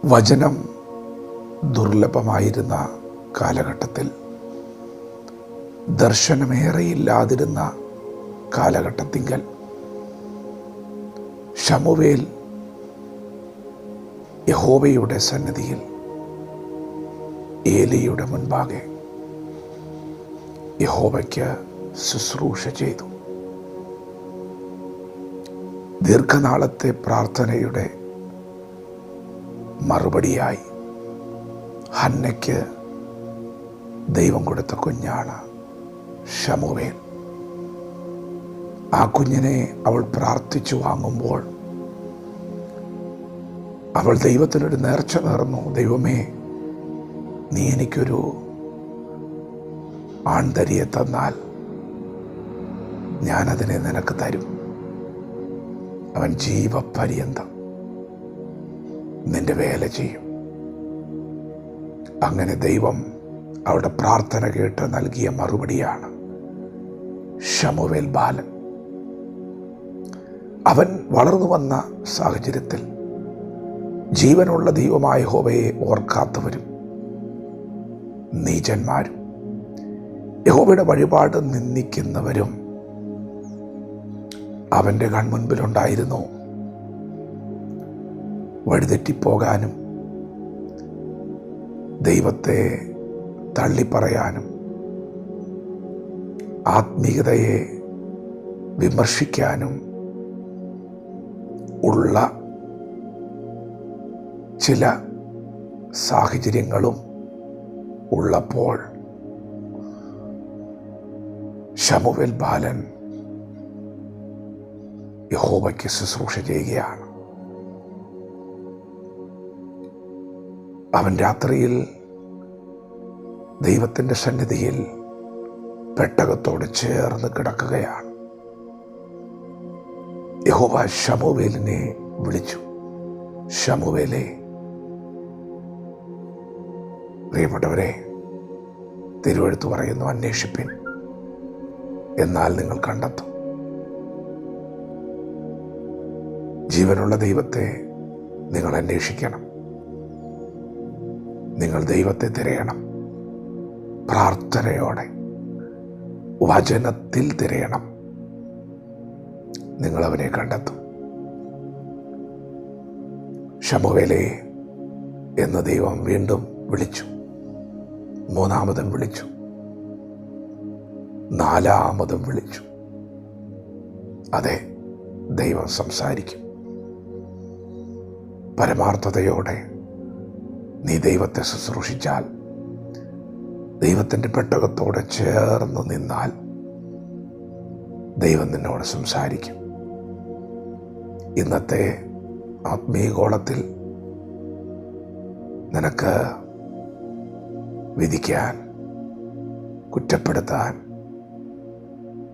വചനം ദുർലഭമായിരുന്ന കാലഘട്ടത്തിൽ, ദർശനമേറെയില്ലാതിരുന്ന കാലഘട്ടത്തിങ്കൽ ശമൂവേൽ യഹോവയുടെ സന്നിധിയിൽ ഏലിയുടെ മുൻപാകെ യഹോവയ്ക്ക് ശുശ്രൂഷ ചെയ്തു. ദീർഘനാളത്തെ പ്രാർത്ഥനയുടെ മറുപടിയായി ഹന്നയ്ക്ക് ദൈവം കൊടുത്ത കുഞ്ഞാണ് ശമൂവേൽ. ആ കുഞ്ഞിനെ അവൾ പ്രാർത്ഥിച്ചു വാങ്ങുമ്പോൾ അവൾ ദൈവത്തിനൊരു നേർച്ച നേർന്നു. ദൈവമേ, നീ എനിക്കൊരു ആൺതരിയെ തന്നാൽ ഞാനതിനെ നിനക്ക് തരും. അവൻ ജീവപര്യന്തം നിന്റെ വേല ചെയ്യും. അങ്ങനെ ദൈവം അവളുടെ പ്രാർത്ഥന കേട്ട് നൽകിയ മറുപടിയാണ് ശമൂവേൽ ബാലൻ. അവൻ വളർന്നു വന്ന സാഹചര്യത്തിൽ ജീവനുള്ള ദൈവമായ യഹോവയെ ഓർക്കാത്തവരും നീചന്മാരും യഹോവയുടെ വഴിപാട് നിന്ദിക്കുന്നവരും അവൻ്റെ കൺമുൻപിലുണ്ടായിരുന്നു. വഴിതെറ്റിപ്പോകാനും ദൈവത്തെ തള്ളിപ്പറയാനും ആത്മീയതയെ വിമർശിക്കാനും ഉള്ള ചില സാഹചര്യങ്ങളും ഉള്ളപ്പോൾ ശമൂവേൽ ബാലൻ യഹോവയ്ക്ക് ശുശ്രൂഷ ചെയ്യുകയാണ്. അവൻ രാത്രിയിൽ ദൈവത്തിൻ്റെ സന്നിധിയിൽ പെട്ടകത്തോട് ചേർന്ന് കിടക്കുകയാണ്. യഹോവ ശമൂവേലിനെ വിളിച്ചു. ശമൂവേലേ. പ്രിയപ്പെട്ടവരെ, തിരുവെഴുത്ത് പറയുന്നു, അന്വേഷിപ്പിൻ, എന്നാൽ നിങ്ങൾ കണ്ടെത്തും. ജീവനുള്ള ദൈവത്തെ നിങ്ങൾ അന്വേഷിക്കണം. നിങ്ങൾ ദൈവത്തെ തിരയണം. പ്രാർത്ഥനയോടെ വചനത്തിൽ തിരയണം. നിങ്ങൾ അവനെ കണ്ടെത്തും. ശമൂവേലേ എന്ന് ദൈവം വീണ്ടും വിളിച്ചു. മൂന്നാമതും വിളിച്ചു. നാലാമതും വിളിച്ചു. അതെ, ദൈവം സംസാരിക്കും. പരമാർത്ഥതയോടെ നീ ദൈവത്തെ ശുശ്രൂഷിച്ചാൽ, ദൈവത്തിൻ്റെ പെട്ടകത്തോടെ ചേർന്ന് നിന്നാൽ ദൈവം നിന്നോട് സംസാരിക്കും. ഇന്നത്തെ ആത്മീയഗോളത്തിൽ നിനക്ക് വിധിക്കാൻ, കുറ്റപ്പെടുത്താൻ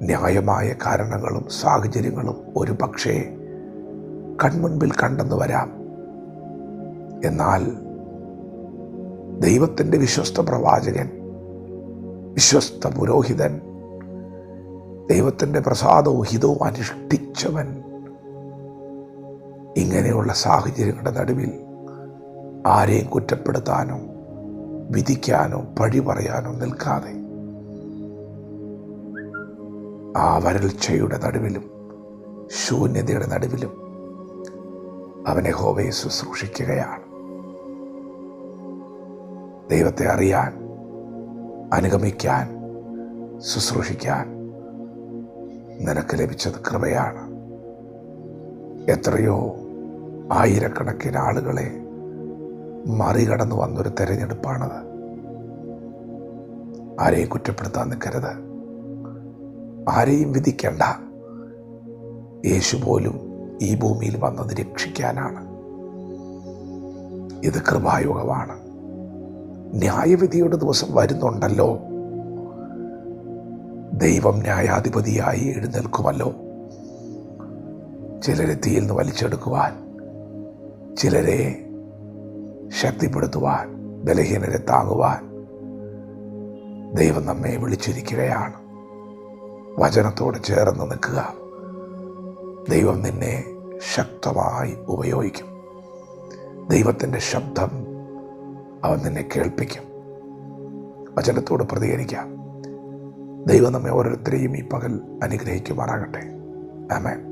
ന്യായമായ കാരണങ്ങളും സാഹചര്യങ്ങളും ഒരു പക്ഷേ കൺമുൻപിൽ കണ്ടെന്ന് വരാം. എന്നാൽ ദൈവത്തിൻ്റെ വിശ്വസ്ത പ്രവാചകൻ, വിശ്വസ്ത പുരോഹിതൻ, ദൈവത്തിൻ്റെ പ്രസാദവും ഹിതവും അനുഷ്ഠിച്ചവൻ ഇങ്ങനെയുള്ള സാഹചര്യങ്ങളുടെ നടുവിൽ ആരെയും കുറ്റപ്പെടുത്താനോ വിധിക്കാനോ പഴി പറയാനോ നിൽക്കാതെ ആ വരൾച്ചയുടെ നടുവിലും ശൂന്യതയുടെ നടുവിലും അവൻ യഹോവയെ ശുശ്രൂഷിക്കുകയാണ്. ദൈവത്തെ അറിയാൻ, അനുഗമിക്കാൻ, ശുശ്രൂഷിക്കാൻ നിനക്ക് ലഭിച്ചത് കൃപയാണ്. എത്രയോ ആയിരക്കണക്കിന് ആളുകളെ മറികടന്നു വന്നൊരു തെരഞ്ഞെടുപ്പാണത്. ആരെയും കുറ്റപ്പെടുത്താൻ നിൽക്കരുത്. ആരെയും വിധിക്കണ്ട. യേശു പോലും ഈ ഭൂമിയിൽ വന്നത് രക്ഷിക്കാനാണ്. ഇത് കൃപായുഗമാണ്. ന്യായവിധിയുടെ ദിവസം വരുന്നുണ്ടല്ലോ. ദൈവം ന്യായാധിപതിയായി എഴുന്നേൽക്കുമല്ലോ. ചിലരെ തീയിൽ നിന്ന് വലിച്ചെടുക്കുവാൻ, ചിലരെ ശക്തിപ്പെടുത്തുവാൻ, ബലഹീനരെ താങ്ങുവാൻ ദൈവം നമ്മെ വിളിച്ചിരിക്കുകയാണ്. വചനത്തോട് ചേർന്ന് നിൽക്കുക. ദൈവം നിന്നെ ശക്തമായി ഉപയോഗിക്കും. ദൈവത്തിൻ്റെ ശബ്ദം അവൻ നിന്നെ കേൾപ്പിക്കും. വചനത്തോട് പ്രതികരിക്കാം. ദൈവം നമ്മെ ഓരോരുത്തരെയും ഈ പകൽ അനുഗ്രഹിക്കുമാറാകട്ടെ. ആമേൻ.